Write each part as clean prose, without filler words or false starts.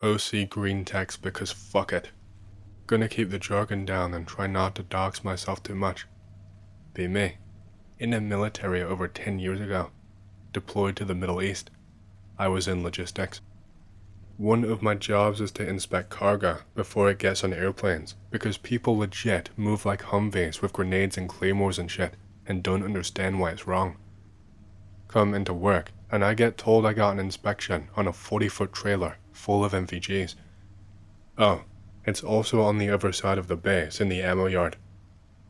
OC greentext because fuck it. Gonna keep the jargon down and try not to dox myself too much. Be me. In the military over 10 years ago. Deployed to the Middle East. I was in logistics. One of my jobs is to inspect cargo before it gets on airplanes because people legit move like Humvees with grenades and claymores and shit and don't understand why it's wrong. Come into work and I get told I got an inspection on a 40-foot trailer full of MVGs. Oh, it's also on the other side of the base in the ammo yard.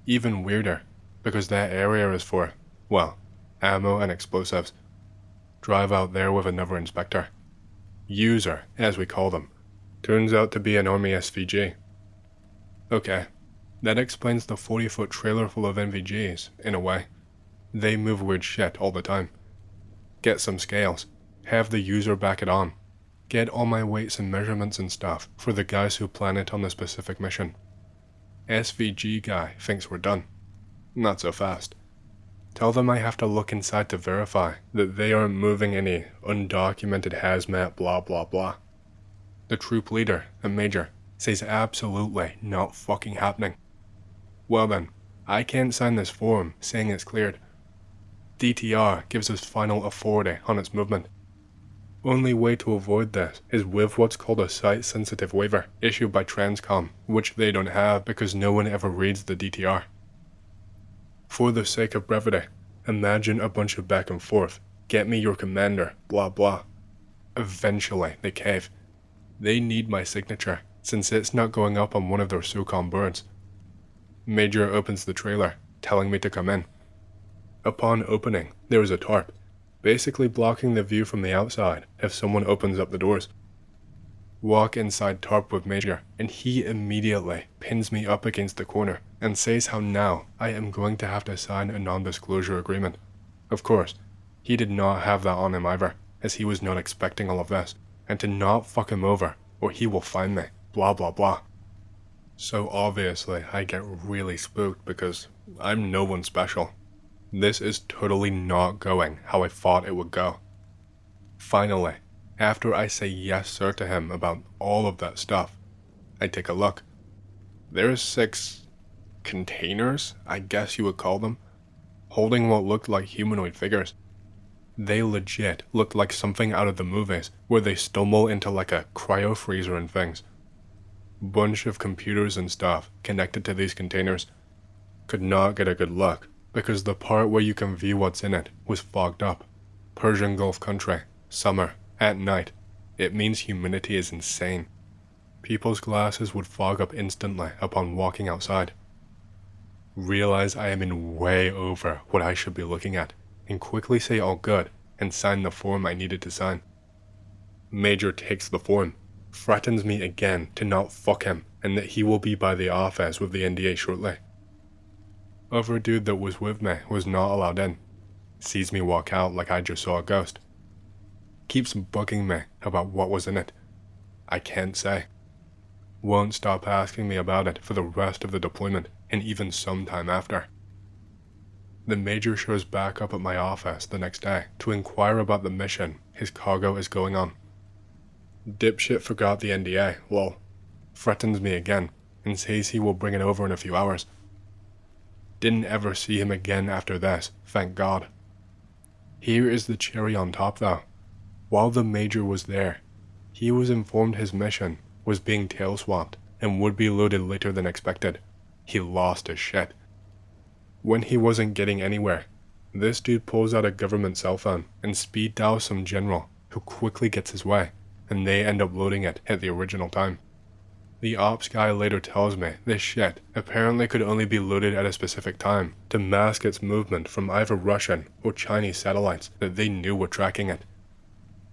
Even weirder, because that area is for, well, ammo and explosives. Drive out there with another inspector. User, as we call them. Turns out to be an Army SVG. Okay, that explains the 40-foot trailer full of MVGs, in a way. They move weird shit all the time. Get some scales. Have the user back it on. Get all my weights and measurements and stuff for the guys who plan it on the specific mission. SVG guy thinks we're done. Not so fast. Tell them I have to look inside to verify that they aren't moving any undocumented hazmat blah blah blah. The troop leader, a major, says absolutely not fucking happening. Well then, I can't sign this form saying it's cleared. DTR gives us final authority on its movement. Only way to avoid this is with what's called a site-sensitive waiver issued by Transcom, which they don't have because no one ever reads the DTR. For the sake of brevity, imagine a bunch of back and forth, get me your commander, blah blah. Eventually, they cave. They need my signature, since it's not going up on one of their SOCOM boards. Major opens the trailer, telling me to come in. Upon opening, there is a tarp, basically blocking the view from the outside if someone opens up the doors. Walk inside tarp with Major, and he immediately pins me up against the corner and says how now I am going to have to sign a non-disclosure agreement. Of course, he did not have that on him either, as he was not expecting all of this, and to not fuck him over or he will find me, blah blah blah. So obviously I get really spooked because I'm no one special. This is totally not going how I thought it would go. Finally, after I say yes sir to him about all of that stuff, I take a look. There's 6 containers, I guess you would call them, holding what looked like humanoid figures. They legit looked like something out of the movies where they stumble into like a cryo freezer and things. Bunch of computers and stuff connected to these containers. Could not get a good look because the part where you can view what's in it was fogged up. Persian Gulf country, summer, at night. It means humidity is insane. People's glasses would fog up instantly upon walking outside. Realize I am in way over what I should be looking at, and quickly say all good and sign the form I needed to sign. Major takes the form, threatens me again to not fuck him and that he will be by the office with the NDA shortly. Other dude that was with me was not allowed in. Sees me walk out like I just saw a ghost. Keeps bugging me about what was in it. I can't say. Won't stop asking me about it for the rest of the deployment and even some time after. The major shows back up at my office the next day to inquire about the mission his cargo is going on. Dipshit forgot the NDA, lol. Threatens me again and says he will bring it over in a few hours. Didn't ever see him again after this, thank God. Here is the cherry on top though. While the major was there, he was informed his mission was being tail swapped and would be loaded later than expected. He lost his shit. When he wasn't getting anywhere, this dude pulls out a government cell phone and speed dials some general who quickly gets his way, and they end up loading it at the original time. The ops guy later tells me this shit apparently could only be loaded at a specific time to mask its movement from either Russian or Chinese satellites that they knew were tracking it.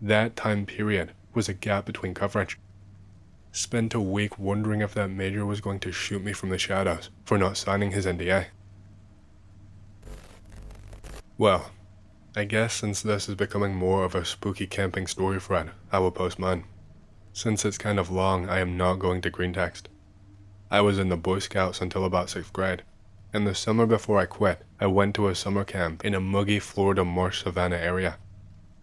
That time period was a gap between coverage. Spent a week wondering if that major was going to shoot me from the shadows for not signing his NDA. Well, I guess since this is becoming more of a spooky camping story thread, I will post mine. Since it's kind of long, I am not going to greentext. I was in the Boy Scouts until about 6th grade, and the summer before I quit, I went to a summer camp in a muggy Florida marsh savanna area.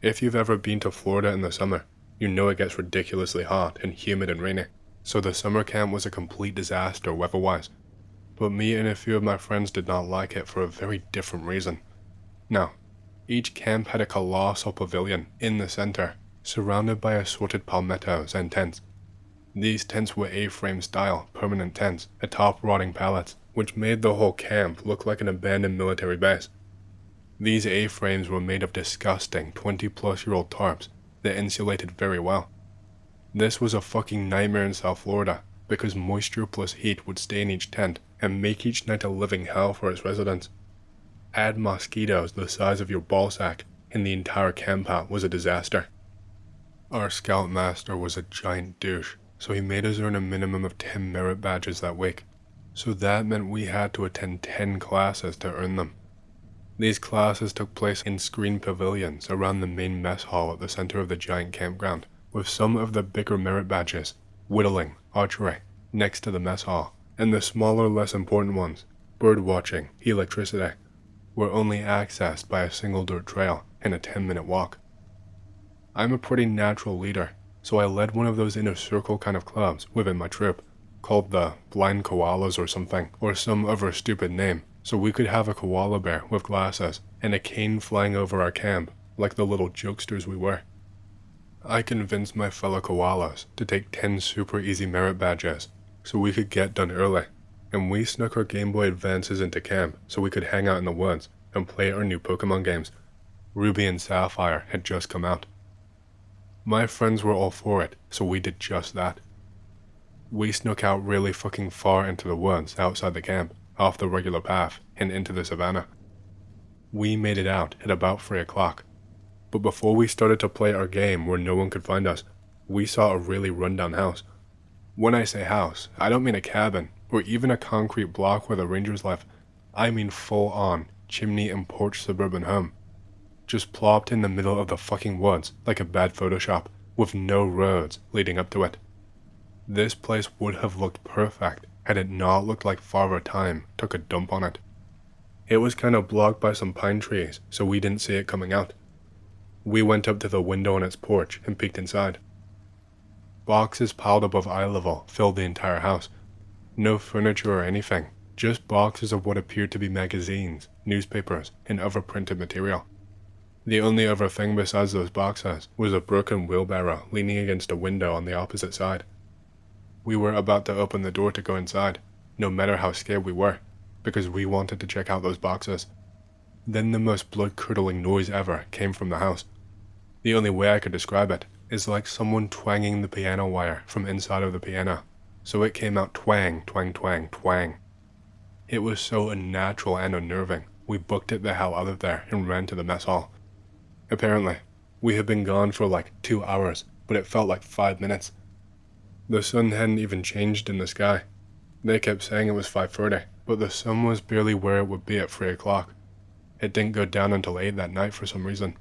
If you've ever been to Florida in the summer, you know it gets ridiculously hot and humid and rainy, so the summer camp was a complete disaster weather-wise. But me and a few of my friends did not like it for a very different reason. Now, each camp had a colossal pavilion in the center, surrounded by assorted palmettos and tents. These tents were A-frame style permanent tents atop rotting pallets, which made the whole camp look like an abandoned military base. These A-frames were made of disgusting 20-plus-year-old tarps that insulated very well. This was a fucking nightmare in South Florida because moisture plus heat would stay in each tent and make each night a living hell for its residents. Add mosquitoes the size of your ballsack and the entire camp out was a disaster. Our scoutmaster was a giant douche, so he made us earn a minimum of 10 merit badges that week. So that meant we had to attend 10 classes to earn them. These classes took place in screened pavilions around the main mess hall at the center of the giant campground, with some of the bigger merit badges, whittling, archery, next to the mess hall, and the smaller, less important ones, bird watching, electricity, were only accessed by a single dirt trail and a 10-minute walk. I'm a pretty natural leader, so I led one of those inner circle kind of clubs within my troop, called the Blind Koalas or something, or some other stupid name, so we could have a koala bear with glasses and a cane flying over our camp like the little jokesters we were. I convinced my fellow koalas to take 10 super easy merit badges so we could get done early, and we snuck our Game Boy Advances into camp so we could hang out in the woods and play our new Pokemon games. Ruby and Sapphire had just come out. My friends were all for it, so we did just that. We snuck out really fucking far into the woods outside the camp, off the regular path, and into the savannah. We made it out at about 3 o'clock. But before we started to play our game where no one could find us, we saw a really rundown house. When I say house, I don't mean a cabin, or even a concrete block where the Rangers live. I mean full-on, chimney and porch suburban home. Just plopped in the middle of the fucking woods like a bad Photoshop, with no roads leading up to it. This place would have looked perfect had it not looked like Father Time took a dump on it. It was kind of blocked by some pine trees, so we didn't see it coming out. We went up to the window on its porch and peeked inside. Boxes piled above eye level filled the entire house. No furniture or anything, just boxes of what appeared to be magazines, newspapers, and other printed material. The only other thing besides those boxes was a broken wheelbarrow leaning against a window on the opposite side. We were about to open the door to go inside, no matter how scared we were, because we wanted to check out those boxes. Then the most blood-curdling noise ever came from the house. The only way I could describe it is like someone twanging the piano wire from inside of the piano, so it came out twang, twang, twang, twang. It was so unnatural and unnerving, we booked it the hell out of there and ran to the mess hall. Apparently, we had been gone for like 2 hours, but it felt like 5 minutes. The sun hadn't even changed in the sky. They kept saying it was 5:30, but the sun was barely where it would be at 3 o'clock. It didn't go down until 8 that night for some reason.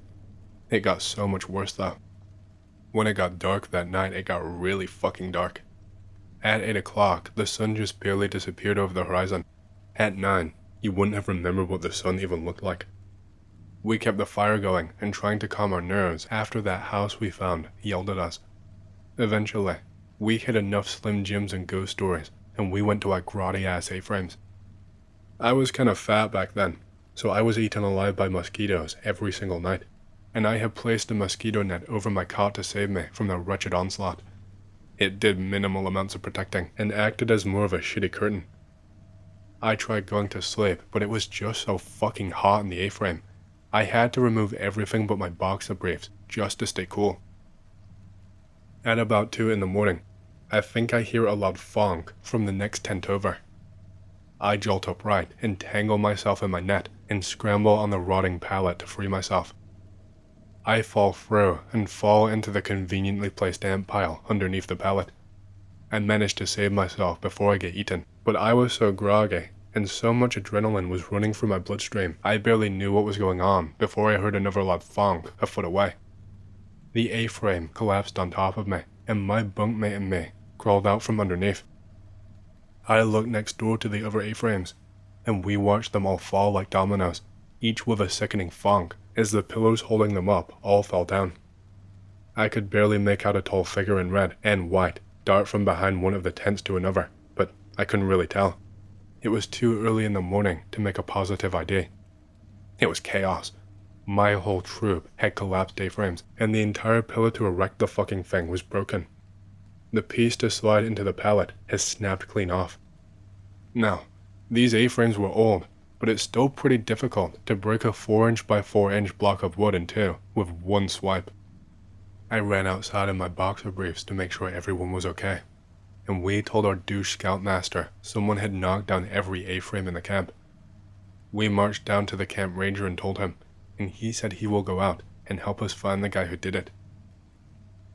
It got so much worse though. When it got dark that night, it got really fucking dark. At 8 o'clock, the sun just barely disappeared over the horizon. At 9, you wouldn't have remembered what the sun even looked like. We kept the fire going and trying to calm our nerves after that house we found yelled at us. Eventually, we hit enough Slim Jims and ghost stories, and we went to our grotty-ass A-frames. I was kind of fat back then, so I was eaten alive by mosquitoes every single night, and I had placed a mosquito net over my cot to save me from the wretched onslaught. It did minimal amounts of protecting, and acted as more of a shitty curtain. I tried going to sleep, but it was just so fucking hot in the A-frame. I had to remove everything but my boxer briefs, just to stay cool. At about 2 in the morning, I think I hear a loud thonk from the next tent over. I jolt upright and tangle myself in my net and scramble on the rotting pallet to free myself. I fall through and fall into the conveniently placed ant pile underneath the pallet. I manage to save myself before I get eaten, but I was so groggy and so much adrenaline was running through my bloodstream, I barely knew what was going on before I heard another loud thonk a foot away. The A-frame collapsed on top of me, and my bunkmate and me crawled out from underneath. I looked next door to the other A-frames, and we watched them all fall like dominoes, each with a sickening thonk, as the pillows holding them up all fell down. I could barely make out a tall figure in red and white dart from behind one of the tents to another, but I couldn't really tell. It was too early in the morning to make a positive ID. It was chaos. My whole troop had collapsed A-frames, and the entire pillar to erect the fucking thing was broken. The piece to slide into the pallet has snapped clean off. Now, these A-frames were old, but it's still pretty difficult to break a 4-inch by 4-inch block of wood in two with one swipe. I ran outside in my boxer briefs to make sure everyone was okay, and we told our douche scoutmaster someone had knocked down every A-frame in the camp. We marched down to the camp ranger and told him, and he said he will go out and help us find the guy who did it.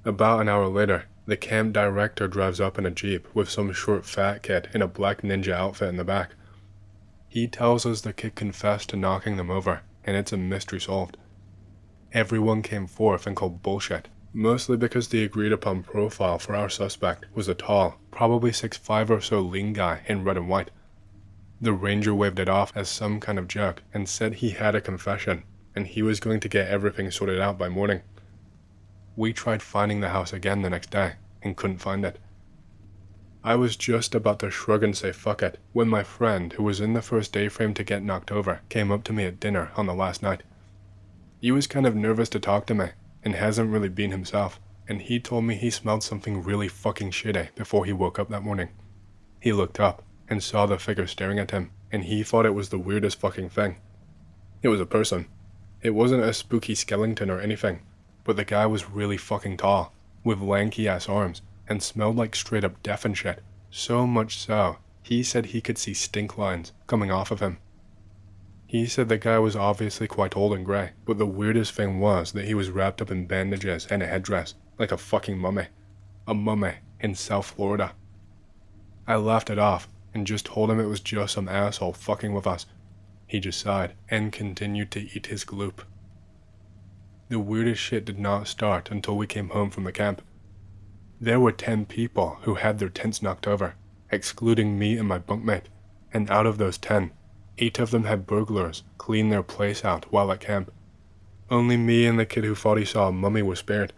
About an hour later, the camp director drives up in a jeep with some short fat kid in a black ninja outfit in the back. He tells us the kid confessed to knocking them over, and it's a mystery solved. Everyone came forth and called bullshit, mostly because the agreed upon profile for our suspect was a tall, probably 6'5" or so lean guy in red and white. The ranger waved it off as some kind of joke and said he had a confession, and he was going to get everything sorted out by morning. We tried finding the house again the next day, and couldn't find it. I was just about to shrug and say fuck it, when my friend, who was in the first A-frame to get knocked over, came up to me at dinner on the last night. He was kind of nervous to talk to me, and hasn't really been himself, and he told me he smelled something really fucking shitty before he woke up that morning. He looked up, and saw the figure staring at him, and he thought it was the weirdest fucking thing. It was a person. It wasn't a spooky skeleton or anything, but the guy was really fucking tall, with lanky ass arms, and smelled like straight up death and shit. So much so, he said he could see stink lines coming off of him. He said the guy was obviously quite old and grey, but the weirdest thing was that he was wrapped up in bandages and a headdress, like a fucking mummy. A mummy in South Florida. I laughed it off, and just told him it was just some asshole fucking with us. He just sighed, and continued to eat his gloop. The weirdest shit did not start until we came home from the camp. There were 10 people who had their tents knocked over, excluding me and my bunkmate, and out of those 10, 8 of them had burglars clean their place out while at camp. Only me and the kid who thought he saw a mummy were spared.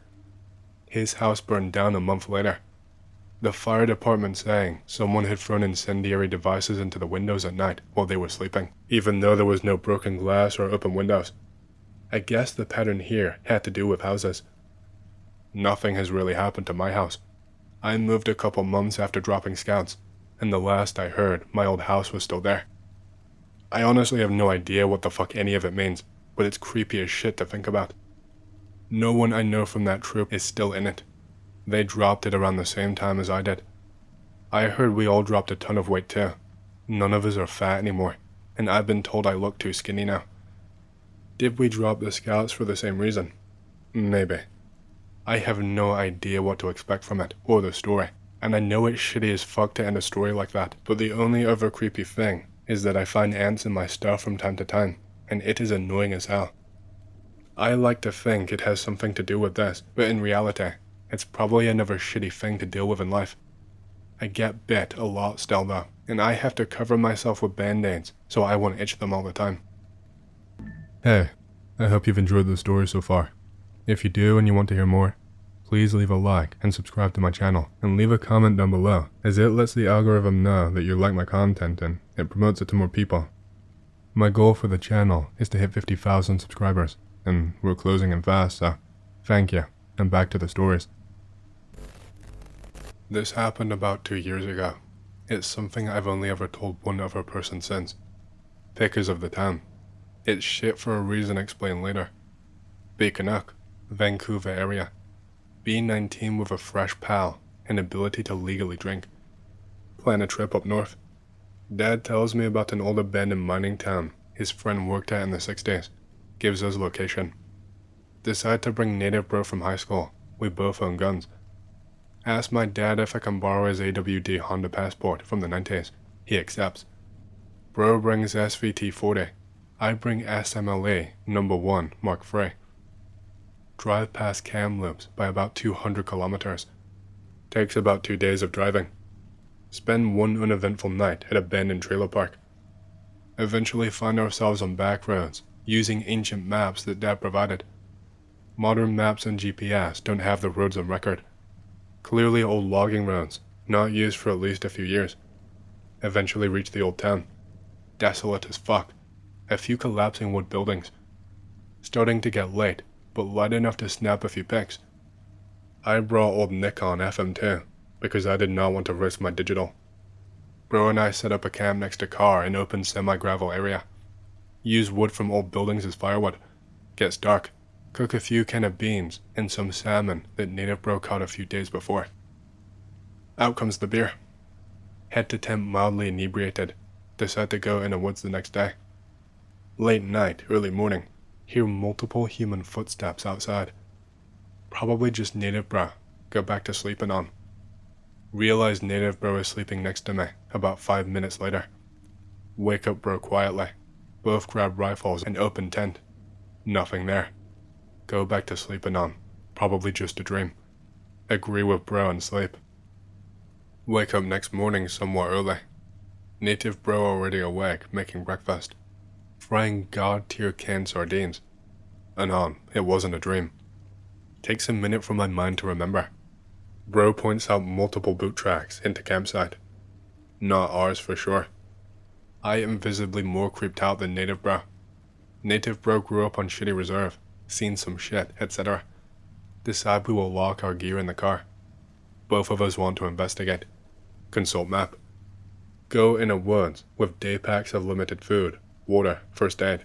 His house burned down a month later. The fire department saying someone had thrown incendiary devices into the windows at night while they were sleeping, even though there was no broken glass or open windows. I guess the pattern here had to do with houses. Nothing has really happened to my house. I moved a couple months after dropping scouts, and the last I heard, my old house was still there. I honestly have no idea what the fuck any of it means, but it's creepy as shit to think about. No one I know from that troop is still in it. They dropped it around the same time as I did. I heard we all dropped a ton of weight too. None of us are fat anymore, and I've been told I look too skinny now. Did we drop the scouts for the same reason? Maybe. I have no idea what to expect from it, or the story, and I know it's shitty as fuck to end a story like that, but the only other creepy thing is that I find ants in my stuff from time to time, and it is annoying as hell. I like to think it has something to do with this, but in reality, it's probably another shitty thing to deal with in life. I get bit a lot still though, and I have to cover myself with band-aids so I won't itch them all the time. Hey, I hope you've enjoyed the story so far. If you do and you want to hear more, please leave a like and subscribe to my channel, and leave a comment down below, as it lets the algorithm know that you like my content and it promotes it to more people. My goal for the channel is to hit 50,000 subscribers, and we're closing in fast, so thank you, and back to the stories. This happened about 2 years ago. It's something I've only ever told one other person since. Pickers of the town. It's shit for a reason explained later. Boyscouts, Vancouver area. Being 19 with a fresh pal and ability to legally drink. Plan a trip up north. Dad tells me about an old abandoned mining town his friend worked at in the 60s. Gives us location. Decide to bring native bro from high school. We both own guns. Ask my dad if I can borrow his AWD Honda passport from the 90s. He accepts. Bro brings SVT-40. I bring SMLA No. 1 Mark III. Drive past Kamloops by about 200 kilometers. Takes about 2 days of driving. Spend one uneventful night at abandoned trailer park. Eventually find ourselves on back roads, using ancient maps that Dad provided. Modern maps and GPS don't have the roads on record. Clearly old logging roads, not used for at least a few years. Eventually reach the old town. Desolate as fuck. A few collapsing wood buildings. Starting to get late, but light enough to snap a few pics. I brought old Nikon FM2, because I did not want to risk my digital. Bro and I set up a camp next to car in open semi-gravel area. Use wood from old buildings as firewood. Gets dark. Cook a few can of beans and some salmon that native bro caught a few days before. Out comes the beer. Head to tent mildly inebriated. Decide to go in the woods the next day. Late night, early morning. Hear multiple human footsteps outside. Probably just native bro. Go back to sleeping on. Realize native bro is sleeping next to me about 5 minutes later. Wake up bro quietly. Both grab rifles and open tent. Nothing there. Go back to sleeping on. Probably just a dream. Agree with bro and sleep. Wake up next morning somewhat early. Native bro already awake, making breakfast. Frying god-tier canned sardines. And on, it wasn't a dream. Takes a minute for my mind to remember. Bro points out multiple boot tracks into campsite. Not ours for sure. I am visibly more creeped out than native bro. Native bro grew up on shitty reserve, seen some shit, etc. Decide we will lock our gear in the car. Both of us want to investigate. Consult map. Go in a woods with day packs of limited food, water, first aid.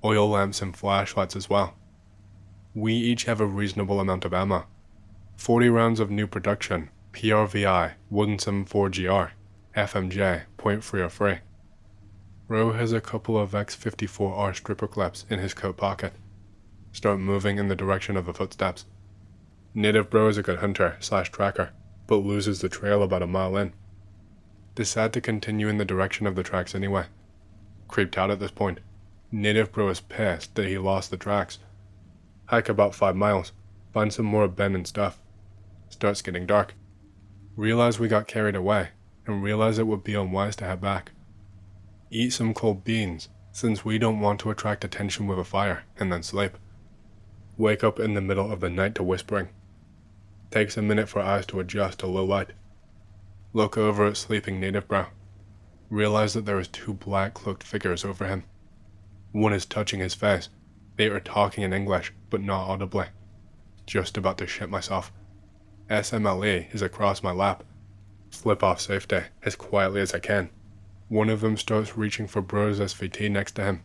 Oil lamps and flashlights as well. We each have a reasonable amount of ammo. 40 rounds of new production, PRVI, wooden 74GR, FMJ, .303. Ro has a couple of X54R stripper clips in his coat pocket. Start moving in the direction of the footsteps. Native bro is a good hunter / tracker, but loses the trail about a mile in. Decide to continue in the direction of the tracks anyway. Creeped out at this point. Native bro is pissed that he lost the tracks. Hike about 5 miles, find some more abandoned stuff. Starts getting dark. Realize we got carried away, and realize it would be unwise to head back. Eat some cold beans, since we don't want to attract attention with a fire, and then sleep. Wake up in the middle of the night to whispering. Takes a minute for eyes to adjust to low light. Look over at sleeping native bro. Realize that there is 2 black cloaked figures over him. One is touching his face. They are talking in English, but not audibly. Just about to shit myself. SMLE is across my lap. Flip off safety, as quietly as I can. One of them starts reaching for bro's SVT next to him.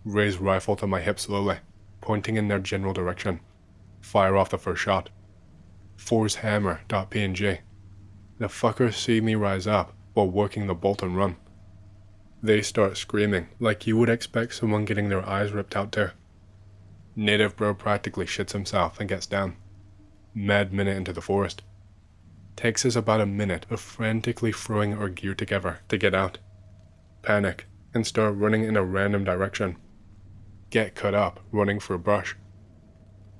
Raise rifle to my hip slowly, pointing in their general direction. Fire off the first shot. Force hammer.png. The fuckers see me rise up while working the bolt and run. They start screaming like you would expect someone getting their eyes ripped out to. Native bro practically shits himself and gets down. Mad minute into the forest. Takes us about a minute of frantically throwing our gear together to get out. Panic and start running in a random direction. Get cut up running for a brush.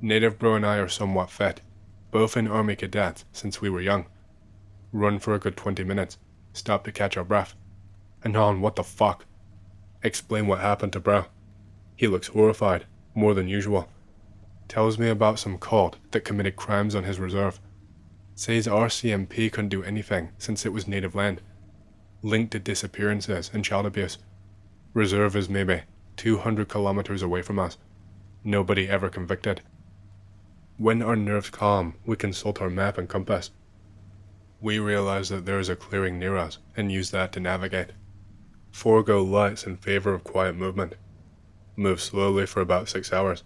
Native bro and I are somewhat fit, both in army cadets since we were young. Run for a good 20 minutes, stop to catch our breath. And on, what the fuck? Explain what happened to bro. He looks horrified, more than usual. Tells me about some cult that committed crimes on his reserve. Says RCMP couldn't do anything since it was native land. Linked to disappearances and child abuse. Reserve is maybe 200 kilometers away from us. Nobody ever convicted. When our nerves calm, we consult our map and compass. We realize that there is a clearing near us and use that to navigate. Forego lights in favor of quiet movement. Move slowly for about 6 hours.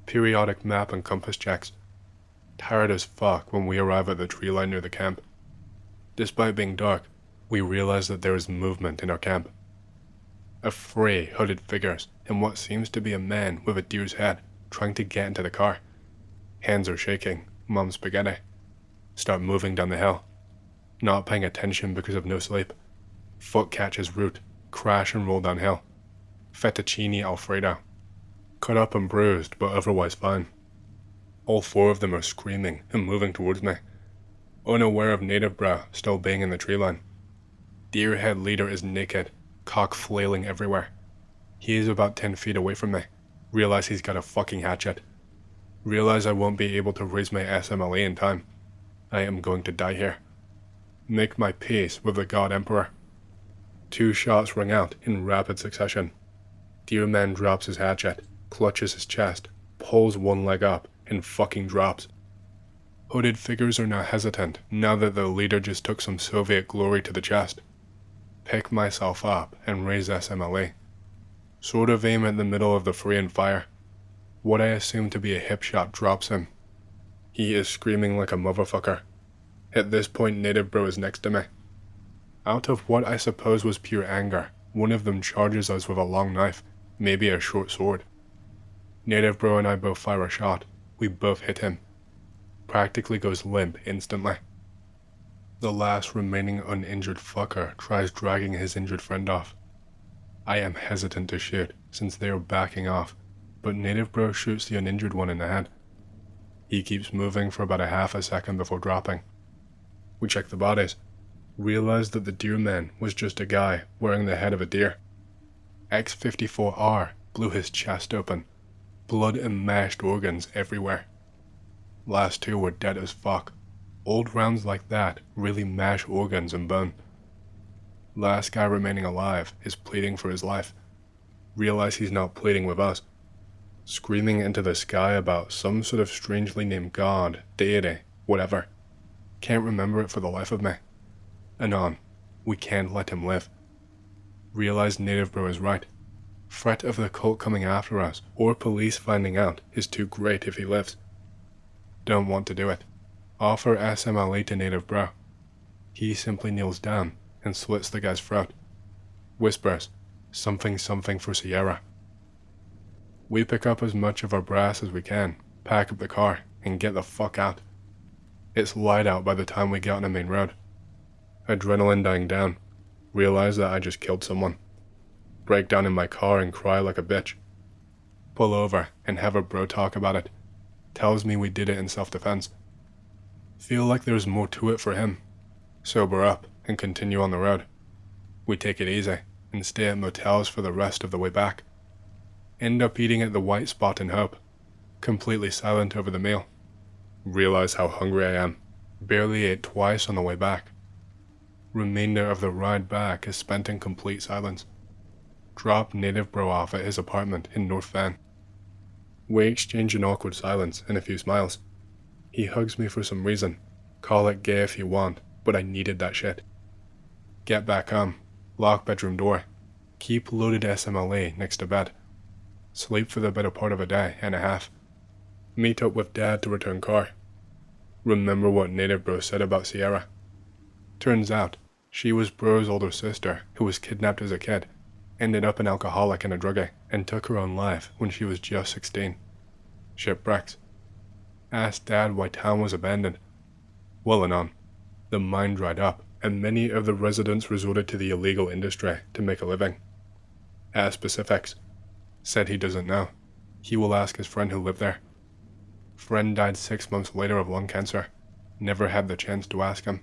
Periodic map and compass checks. Tired as fuck when we arrive at the tree line near the camp. Despite being dark, we realize that there is movement in our camp. A fray hooded figures and what seems to be a man with a deer's head trying to get into the car. Hands are shaking, mum's spaghetti. Start moving down the hill. Not paying attention because of no sleep. Foot catches root, crash and roll downhill. Fettuccine Alfredo. Cut up and bruised, but otherwise fine. All 4 of them are screaming and moving towards me. Unaware of native bro still being in the tree line. Deerhead leader is naked, cock flailing everywhere. He is about 10 feet away from me. Realize he's got a fucking hatchet. Realize I won't be able to raise my SMLE in time. I am going to die here. Make my peace with the God Emperor. 2 shots ring out in rapid succession. Dear man drops his hatchet, clutches his chest, pulls one leg up, and fucking drops. Hooded figures are now hesitant now that the leader just took some Soviet glory to the chest. Pick myself up and raise SMLE. Sort of aim at the middle of the free and fire. What I assume to be a hip shot drops him. He is screaming like a motherfucker. At this point, Native Bro is next to me. Out of what I suppose was pure anger, one of them charges us with a long knife, maybe a short sword. Native Bro and I both fire a shot. We both hit him. Practically goes limp instantly. The last remaining uninjured fucker tries dragging his injured friend off. I am hesitant to shoot, since they are backing off, but Native Bro shoots the uninjured one in the head. He keeps moving for about a half a second before dropping. We check the bodies, realize that the deer man was just a guy wearing the head of a deer. X-54R blew his chest open, blood and mashed organs everywhere. Last 2 were dead as fuck. Old rounds like that really mash organs and bone. Last guy remaining alive is pleading for his life. Realize he's not pleading with us. Screaming into the sky about some sort of strangely named god, deity, whatever. Can't remember it for the life of me. Anon, we can't let him live. Realize Native Bro is right. Threat of the cult coming after us, or police finding out, is too great if he lives. Don't want to do it. Offer SMLE to Native Bro. He simply kneels down and slits the guy's throat. Whispers, something something for Sierra. We pick up as much of our brass as we can, pack up the car, and get the fuck out. It's light out by the time we get on the main road. Adrenaline dying down. Realize that I just killed someone. Break down in my car and cry like a bitch. Pull over and have a bro talk about it. Tells me we did it in self-defense. Feel like there's more to it for him. Sober up and continue on the road. We take it easy and stay at motels for the rest of the way back. End up eating at the White Spot in Hope. Completely silent over the meal. Realize how hungry I am. Barely ate twice on the way back. Remainder of the ride back is spent in complete silence. Drop Native Bro off at his apartment in North Van. We exchange an awkward silence and a few smiles. He hugs me for some reason. Call it gay if you want, but I needed that shit. Get back home. Lock bedroom door. Keep loaded SMLE next to bed. Sleep for the better part of a day and a half. Meet up with Dad to return car. Remember what Native Bro said about Sierra. Turns out, she was Bro's older sister who was kidnapped as a kid, ended up an alcoholic and a druggie, and took her own life when she was just 16. Shipwrecks. Asked Dad why town was abandoned. Well and on. The mine dried up, and many of the residents resorted to the illegal industry to make a living. Asked specifics. Said he doesn't know. He will ask his friend who lived there. Friend died 6 months later of lung cancer. Never had the chance to ask him.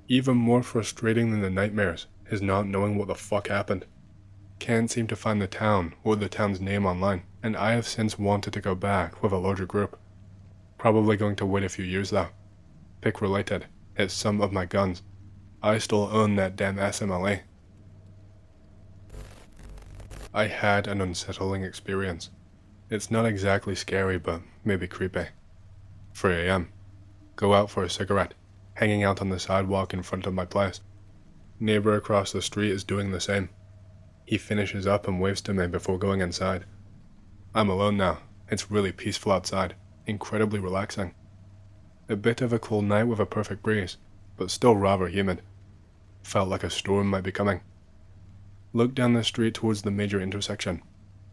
Even more frustrating than the nightmares is not knowing what the fuck happened. Can't seem to find the town or the town's name online, and I have since wanted to go back with a larger group. Probably going to wait a few years though. Pick related, it's some of my guns. I still own that damn SMLE. I had an unsettling experience. It's not exactly scary, but maybe creepy. 3 a.m. Go out for a cigarette, hanging out on the sidewalk in front of my place. Neighbor across the street is doing the same. He finishes up and waves to me before going inside. I'm alone now. It's really peaceful outside, incredibly relaxing. A bit of a cool night with a perfect breeze, but still rather humid. Felt like a storm might be coming. Look down the street towards the major intersection.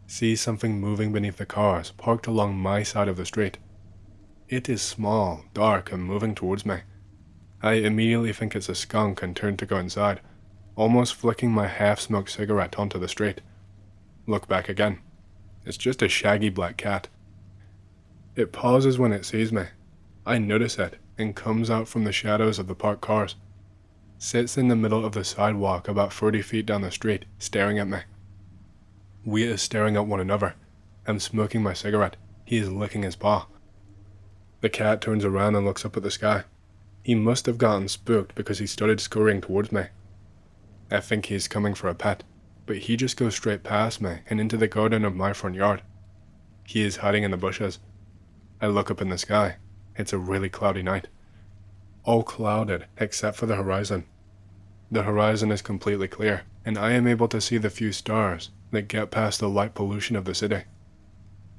See something moving beneath the cars parked along my side of the street. It is small, dark, and moving towards me. I immediately think it's a skunk and turn to go inside, almost flicking my half-smoked cigarette onto the street. Look back again. It's just a shaggy black cat. It pauses when it sees me. I notice it and comes out from the shadows of the parked cars. Sits in the middle of the sidewalk about 30 feet down the street, staring at me. We are staring at one another. I'm smoking my cigarette. He is licking his paw. The cat turns around and looks up at the sky. He must have gotten spooked because he started scurrying towards me. I think he is coming for a pet, but he just goes straight past me and into the garden of my front yard. He is hiding in the bushes. I look up in the sky. It's a really cloudy night. All clouded except for the horizon. The horizon is completely clear, and I am able to see the few stars that get past the light pollution of the city.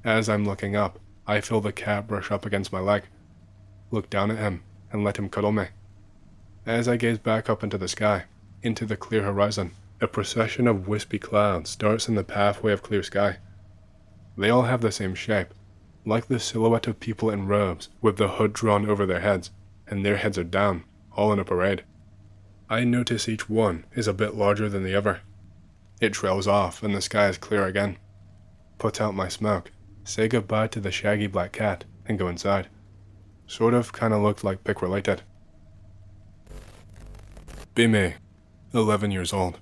As I'm looking up, I feel the cat brush up against my leg, look down at him, and let him cuddle me. As I gaze back up into the sky, into the clear horizon, a procession of wispy clouds starts in the pathway of clear sky. They all have the same shape, like the silhouette of people in robes with the hood drawn over their heads, and their heads are down, all in a parade. I notice each one is a bit larger than the other. It trails off and the sky is clear again. Put out my smoke, say goodbye to the shaggy black cat, and go inside. Sort of kinda looked like pick related. Be me, 11 years old.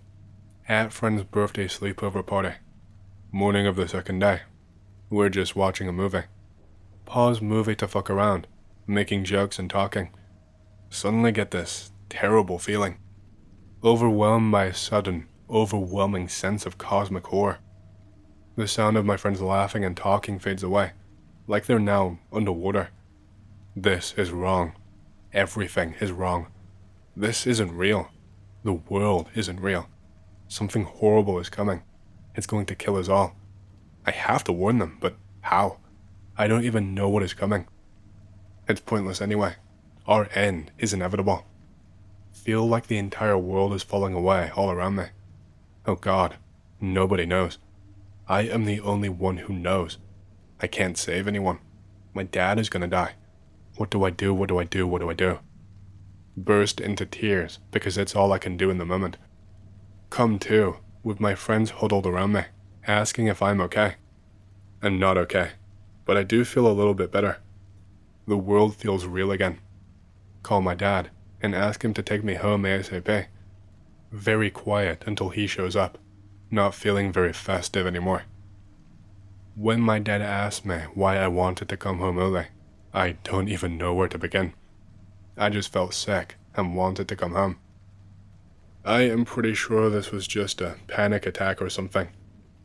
At friend's birthday sleepover party. Morning of the second day. We're just watching a movie. Pause movie to fuck around, making jokes and talking. Suddenly get this terrible feeling. Overwhelmed by a sudden, overwhelming sense of cosmic horror. The sound of my friends laughing and talking fades away, like they're now underwater. This is wrong. Everything is wrong. This isn't real. The world isn't real. Something horrible is coming. It's going to kill us all. I have to warn them, but how? I don't even know what is coming. It's pointless anyway. Our end is inevitable. Feel like the entire world is falling away all around me. Oh God, nobody knows. I am the only one who knows. I can't save anyone. My dad is gonna die. What do I do? What do I do? What do I do? Burst into tears because it's all I can do in the moment. Come to, with my friends huddled around me, asking if I'm okay. I'm not okay, but I do feel a little bit better. The world feels real again. Call my dad and ask him to take me home ASAP. Very quiet until he shows up, not feeling very festive anymore. When my dad asked me why I wanted to come home early, I don't even know where to begin. I just felt sick and wanted to come home. I am pretty sure this was just a panic attack or something.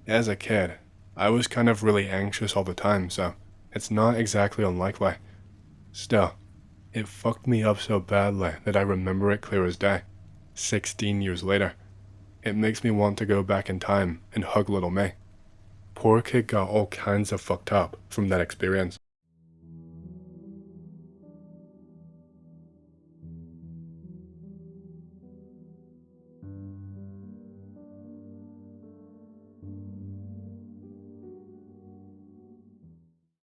As a kid, I was kind of really anxious all the time, so it's not exactly unlikely. Still, it fucked me up so badly that I remember it clear as day, 16 years later. It makes me want to go back in time and hug little me. Poor kid got all kinds of fucked up from that experience.